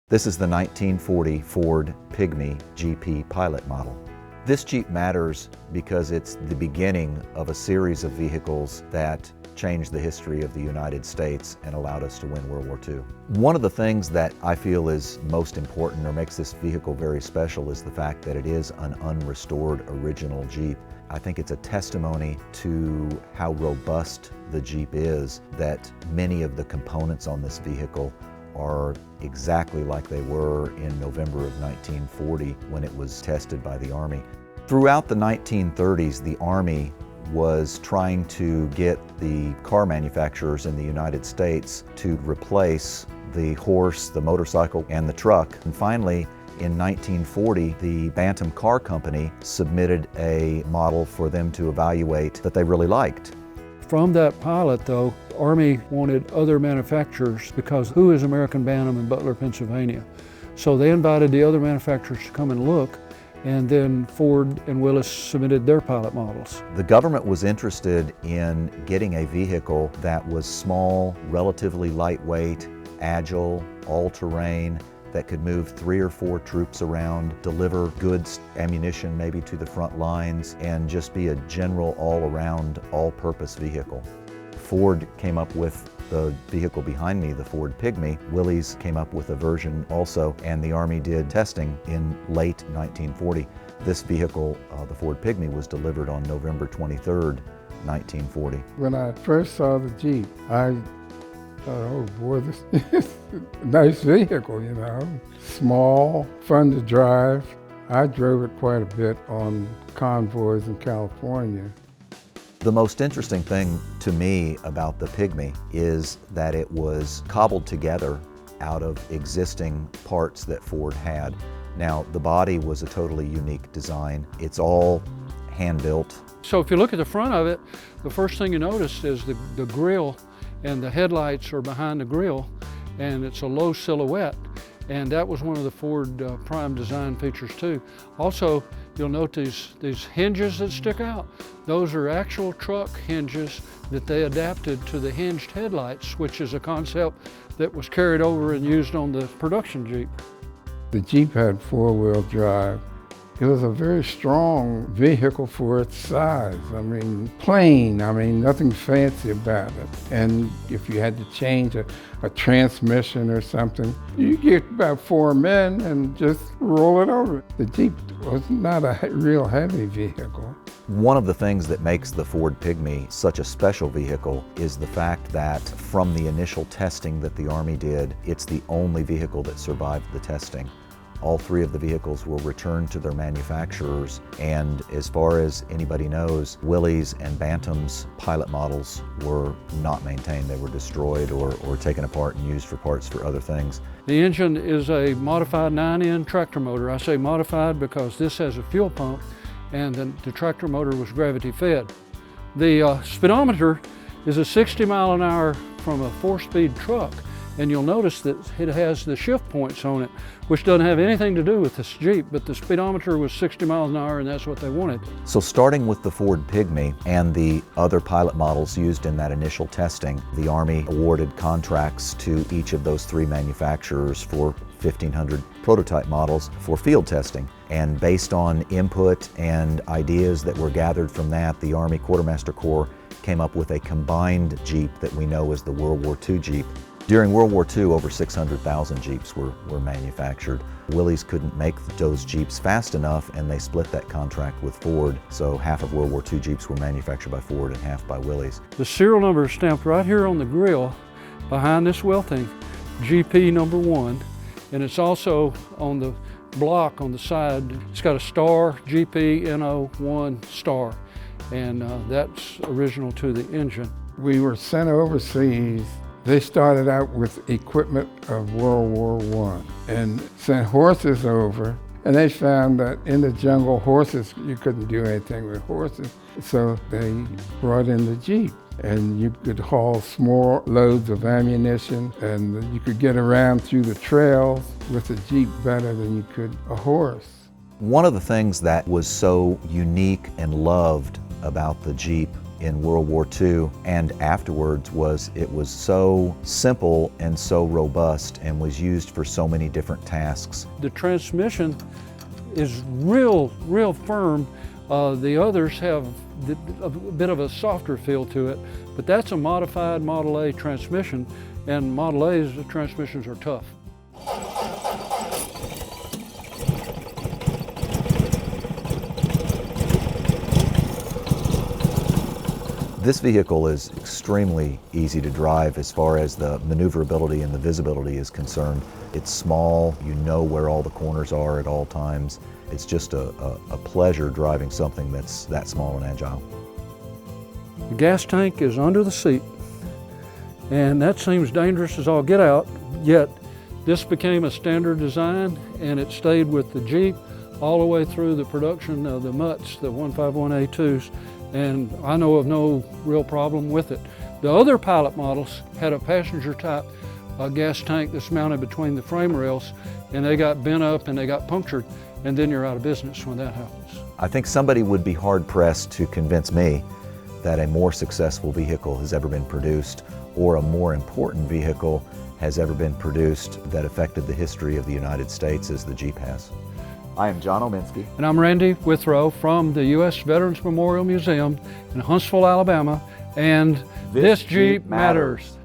This is the 1940 Ford Pygmy GP Pilot model. This Jeep matters because it's the beginning of a series of vehicles that changed the history of the United States and allowed us to win World War II. One of the things that I feel is most important or makes this vehicle very special is the fact that it is an unrestored original Jeep. I think it's a testimony to how robust the Jeep is that many of the components on this vehicle are exactly like they were in November of 1940 when it was tested by the Army. Throughout the 1930s, the Army was trying to get the car manufacturers in the United States to replace the horse, the motorcycle, and the truck. And finally, in 1940, the Bantam Car Company submitted a model for them to evaluate that they really liked. From that pilot, though, the Army wanted other manufacturers because who is American Bantam in Butler, Pennsylvania? So they invited the other manufacturers to come and look, and then Ford and Willis submitted their pilot models. The government was interested in getting a vehicle that was small, relatively lightweight, agile, all-terrain, that could move 3 or 4 troops around, deliver goods, ammunition maybe to the front lines, and just be a general all-around, all-purpose vehicle. Ford came up with the vehicle behind me, the Ford Pygmy. Willys came up with a version also, and the Army did testing in late 1940. This vehicle, the Ford Pygmy, was delivered on November 23rd, 1940. When I first saw the Jeep, I thought, oh boy, this is a nice vehicle, you know. Small, fun to drive. I drove it quite a bit on convoys in California. The most interesting thing to me about the Pygmy is that it was cobbled together out of existing parts that Ford had. Now, the body was a totally unique design. It's all hand-built. So if you look at the front of it, the first thing you notice is the grille, and the headlights are behind the grille, and it's a low silhouette. And that was one of the Ford prime design features too. Also, you'll note these hinges that stick out. Those are actual truck hinges that they adapted to the hinged headlights, which is a concept that was carried over and used on the production Jeep. The Jeep had 4-wheel drive. It was a very strong vehicle for its size. I mean, plain, nothing fancy about it. And if you had to change a transmission or something, you get about 4 men and just roll it over. The Jeep was not a real heavy vehicle. One of the things that makes the Ford Pygmy such a special vehicle is the fact that from the initial testing that the Army did, it's the only vehicle that survived the testing. All 3 of the vehicles were returned to their manufacturers, and as far as anybody knows, Willys and Bantam's pilot models were not maintained. They were destroyed or taken apart and used for parts for other things. The engine is a modified 9-in tractor motor. I say modified because this has a fuel pump, and the tractor motor was gravity fed. The speedometer is a 60 mile an hour from a 4-speed truck. And you'll notice that it has the shift points on it, which doesn't have anything to do with this Jeep, but the speedometer was 60 miles an hour and that's what they wanted. So starting with the Ford Pygmy and the other pilot models used in that initial testing, the Army awarded contracts to each of those 3 manufacturers for 1,500 prototype models for field testing. And based on input and ideas that were gathered from that, the Army Quartermaster Corps came up with a combined Jeep that we know as the World War II Jeep. During World War II, over 600,000 Jeeps were manufactured. Willys couldn't make those Jeeps fast enough, and they split that contract with Ford. So half of World War II Jeeps were manufactured by Ford and half by Willys. The serial number is stamped right here on the grille behind this welting, GP number 1, and it's also on the block on the side. It's got a star, GP NO1 star, and that's original to the engine. We were sent overseas. They started out with equipment of World War I and sent horses over, and they found that in the jungle, horses, you couldn't do anything with horses. So they brought in the Jeep, and you could haul small loads of ammunition, and you could get around through the trails with a Jeep better than you could a horse. One of the things that was so unique and loved about the Jeep in World War II and afterwards was it was so simple and so robust and was used for so many different tasks. The transmission is real firm. The others have a bit of a softer feel to it, but that's a modified Model A transmission, and Model A's transmissions are tough. This vehicle is extremely easy to drive as far as the maneuverability and the visibility is concerned. It's small, you know where all the corners are at all times. It's just a pleasure driving something that's that small and agile. The gas tank is under the seat, and that seems dangerous as all get out, yet this became a standard design and it stayed with the Jeep all the way through the production of the Mutts, the 151A2s, and I know of no real problem with it. The other Pilot models had a passenger type gas tank that's mounted between the frame rails, and they got bent up and they got punctured, and then you're out of business when that happens. I think somebody would be hard pressed to convince me that a more successful vehicle has ever been produced or a more important vehicle has ever been produced that affected the history of the United States as the Jeep has. I am John Omenski. And I'm Randy Withrow from the U.S. Veterans Memorial Museum in Huntsville, Alabama, and this Jeep matters.